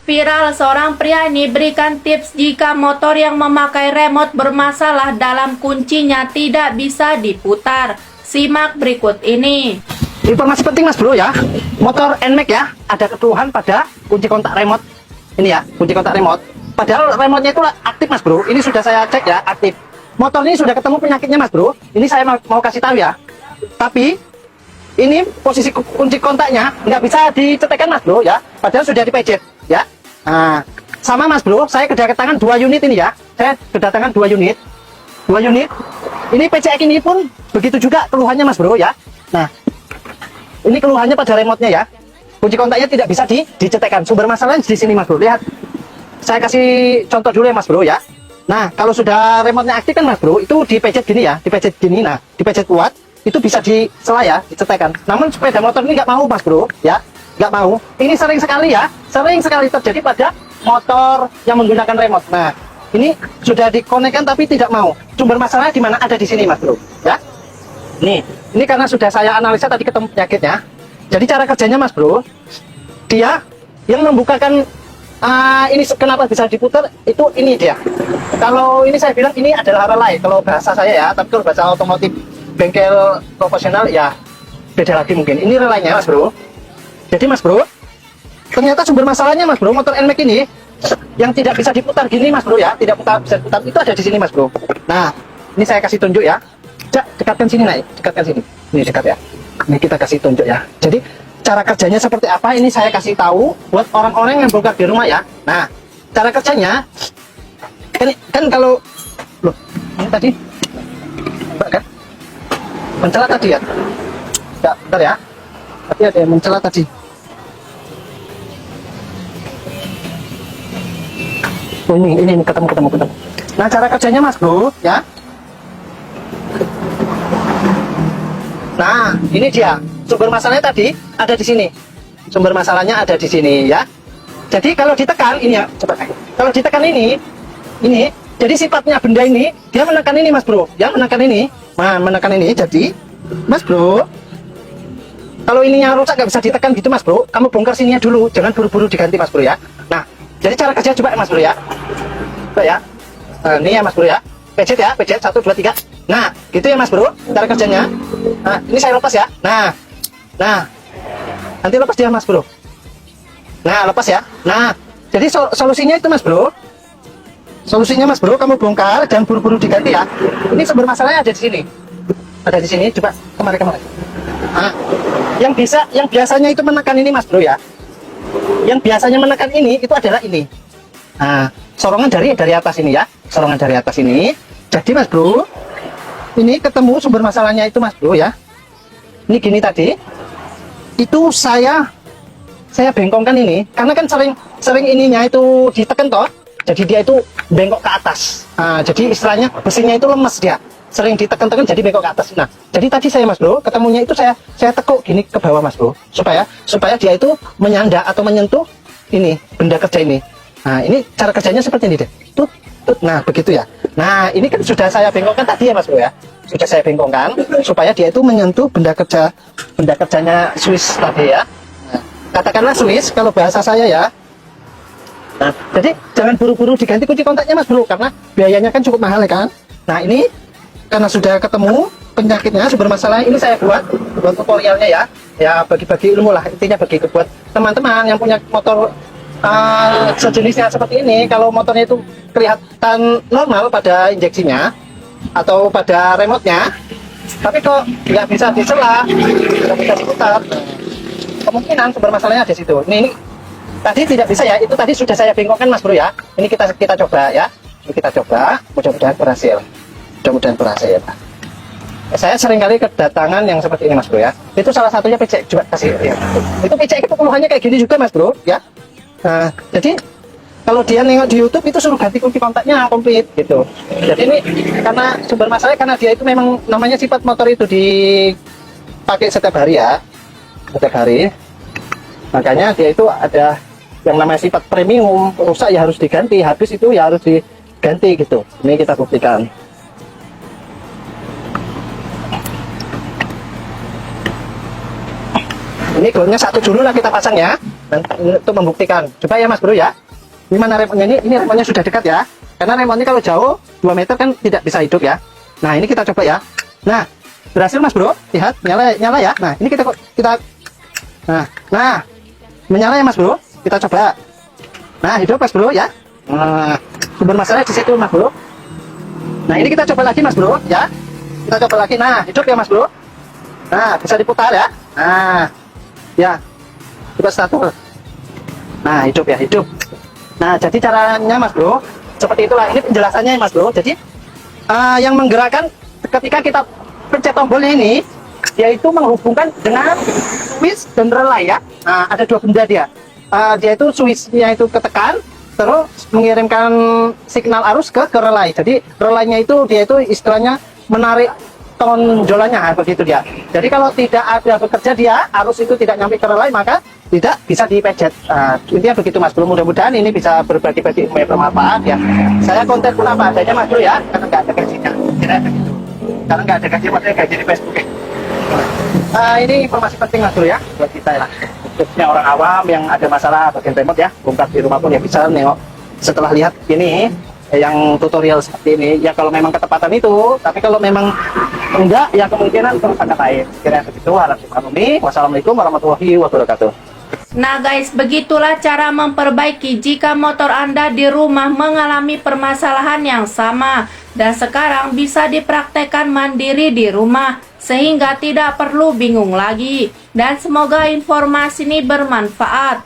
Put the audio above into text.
Viral, seorang pria ini berikan tips jika motor yang memakai remote bermasalah dalam kuncinya tidak bisa diputar. Simak berikut ini. Informasi penting mas bro ya, motor NMAX ya, ada keluhan pada kunci kontak remote. Ini ya, kunci kontak remote. Padahal remote-nya itu aktif mas bro, ini sudah saya cek ya, aktif. Motor ini sudah ketemu penyakitnya mas bro, ini saya mau kasih tahu ya. Tapi, ini posisi kunci kontaknya nggak bisa dicetekkan mas bro ya, padahal sudah dipejet ya. Nah, sama mas bro, saya kedatangan 2 unit ini ya, saya kedatangan 2 unit. Ini PCX ini pun begitu juga keluhannya mas bro ya. Nah, ini keluhannya pada remote-nya ya, kunci kontaknya tidak bisa dicetekkan. Sumber masalahnya di sini mas bro, lihat. Saya kasih contoh dulu ya mas bro ya. Nah, kalau sudah remote-nya aktif kan mas bro, itu dipejet gini ya, dipejet gini. Nah, dipejet kuat, itu bisa disela ya, dicetekkan. Namun sepeda motor ini nggak mau mas bro ya, nggak mau. Ini sering sekali ya, sering sekali terjadi pada motor yang menggunakan remote. Nah, ini sudah dikonekkan tapi tidak mau. Sumber masalahnya di mana? Ada di sini mas bro ya. Nih, ini karena sudah saya analisa tadi ketemu penyakitnya. Jadi cara kerjanya mas bro, dia yang membukakan ini kenapa bisa diputar itu ini dia. Kalau ini saya bilang ini adalah relay kalau bahasa saya ya, tapi kalau bahasa otomotif bengkel profesional ya beda lagi mungkin. Ini relaynya mas bro. Jadi mas bro, ternyata sumber masalahnya mas bro, motor NMAX ini yang tidak bisa diputar gini mas bro ya, tidak bisa diputar itu ada di sini mas bro. Nah, ini saya kasih tunjuk ya. Dekatkan sini naik, dekatkan sini. Ini dekat ya. Ini kita kasih tunjuk ya. Jadi cara kerjanya seperti apa ini saya kasih tahu buat orang-orang yang bongkar di rumah ya. Nah, cara kerjanya kan kalau loh, ini tadi mbak kan mencela tadi ya. Ya, bentar ya. Tapi ada yang mencela tadi. Oh, ini ketemu. Nah, cara kerjanya mas bro ya. Nah, ini dia. Sumber masalahnya tadi ada di sini. Sumber masalahnya ada di sini ya. Jadi kalau ditekan ini ya, coba. Kalau ditekan ini, jadi sifatnya benda ini dia menekan ini mas bro. Ya, menekan ini. Nah, menekan ini. Jadi, mas bro, kalau ininya rusak nggak bisa ditekan gitu mas bro, kamu bongkar sininya dulu, jangan buru-buru diganti mas bro ya. Nah, jadi cara kerja coba mas bro ya. Coba ya. Nah, ini ya mas bro ya. Pejet ya, pejet 1, 2, 3. Nah, gitu ya mas bro, cara kerjanya. Nah, ini saya lepas ya. Nah, nanti lepas dia mas bro. Nah, lepas ya. Nah, jadi solusinya itu mas bro. Solusinya mas bro, kamu bongkar, jangan buru-buru diganti ya. Ini sumber masalahnya ada di sini. Ada di sini, coba kemari. Nah, yang biasanya itu menekan ini mas bro ya. Yang biasanya menekan ini itu adalah ini. Nah, sorongan dari atas ini ya. Sorongan dari atas ini. Jadi mas bro, ini ketemu sumber masalahnya itu mas bro ya. Ini gini tadi. Itu saya bengkongkan ini karena kan sering ininya itu ditekan toh. Jadi dia itu bengkok ke atas. Nah, jadi istilahnya besinya itu lemes dia. Sering ditekan-tekan jadi bengkok ke atas. Nah, jadi tadi saya mas bro ketemunya itu saya tekuk gini ke bawah mas bro supaya dia itu menyanda atau menyentuh ini benda kerja ini. Nah, ini cara kerjanya seperti ini deh. Tut. Nah, begitu ya. Nah, ini kan sudah saya bengkokkan tadi ya mas bro ya. Sudah saya bengkokkan supaya dia itu menyentuh benda kerjanya Swiss tadi ya. Nah, katakanlah Swiss kalau bahasa saya ya. Nah, jadi jangan buru-buru diganti kunci kontaknya mas bro karena biayanya kan cukup mahal ya kan. Nah, ini karena sudah ketemu penyakitnya, sumber masalah ini saya buat tutorialnya ya. Ya bagi-bagi ilmu lah, intinya bagi buat teman-teman yang punya motor sejenisnya seperti ini. Kalau motornya itu kelihatan normal pada injeksinya atau pada remote-nya, tapi kok nggak bisa disela, nggak bisa diputar, kemungkinan sumber masalahnya ada di situ. Ini tadi tidak bisa ya, itu tadi sudah saya bengkokkan mas bro ya. Ini kita coba ya, ini kita coba, mudah-mudahan berhasil. Saya seringkali kedatangan yang seperti ini mas bro ya. Itu salah satunya PCX juga kasih ya. Itu PCX itu keluhannya kayak gini juga mas bro ya. Nah, jadi kalau dia nengok di YouTube itu suruh ganti kunci kontaknya komplit gitu. Jadi ini karena sumber masalahnya karena dia itu memang namanya sifat motor itu dipakai setiap hari ya, setiap hari. Makanya dia itu ada yang namanya sifat premium, rusak ya harus diganti, habis itu ya harus diganti gitu. Ini kita buktikan. Ini golnya satu dulu lah kita pasang ya. Dan untuk membuktikan. Coba ya Mas Bro ya. Ini mana remotnya ini? Ini remotnya sudah dekat ya. Karena remotnya kalau jauh 2 meter kan tidak bisa hidup ya. Nah, ini kita coba ya. Nah, berhasil Mas Bro. Lihat, nyala ya. Nah, ini kita Nah, menyala ya Mas Bro. Kita coba. Nah, hidup Mas Bro ya. Nah, sumber masalahnya di situ Mas Bro. Nah, ini kita coba lagi Mas Bro ya. Kita coba lagi. Nah, hidup ya Mas Bro. Nah, bisa diputar ya. Nah, ya. Coba starter. Nah, hidup ya, hidup. Nah, jadi caranya Mas Bro, seperti itulah. Ini penjelasannya Mas Bro. Jadi, yang menggerakkan ketika kita pencet tombol ini, yaitu menghubungkan dengan switch dan relay ya. Nah, ada 2 benda dia. Dia itu switchnya itu ketekan, terus mengirimkan signal arus ke relay. Jadi, relaynya itu dia itu istilahnya menarik tonjolannya, begitu dia. Jadi kalau tidak ada bekerja dia, arus itu tidak nyampe ke relay, maka tidak bisa dipejet. Intinya begitu Mas Bro. Mudah-mudahan ini bisa berbagi-bagi ilmu yang bermanfaat ya. Saya konten pun apa adanya Mas Bro ya, karena nggak ada gajinya. Kira begitu. Karena nggak ada gaji, makanya gaji di Facebook ya. Ini informasi penting Mas Bro ya buat kita ya. Khususnya orang awam yang ada masalah bagian remote ya, bongkar di rumah pun ya bisa nengok. Setelah lihat ini yang tutorial seperti ini ya, kalau memang ketepatan itu, tapi kalau memang enggak ya kemungkinan kerusakan lain. Kira begitu. Wassalamualaikum warahmatullahi wabarakatuh. Nah guys, begitulah cara memperbaiki jika motor Anda di rumah mengalami permasalahan yang sama. Dan sekarang bisa dipraktekkan mandiri di rumah, sehingga tidak perlu bingung lagi. Dan semoga informasi ini bermanfaat.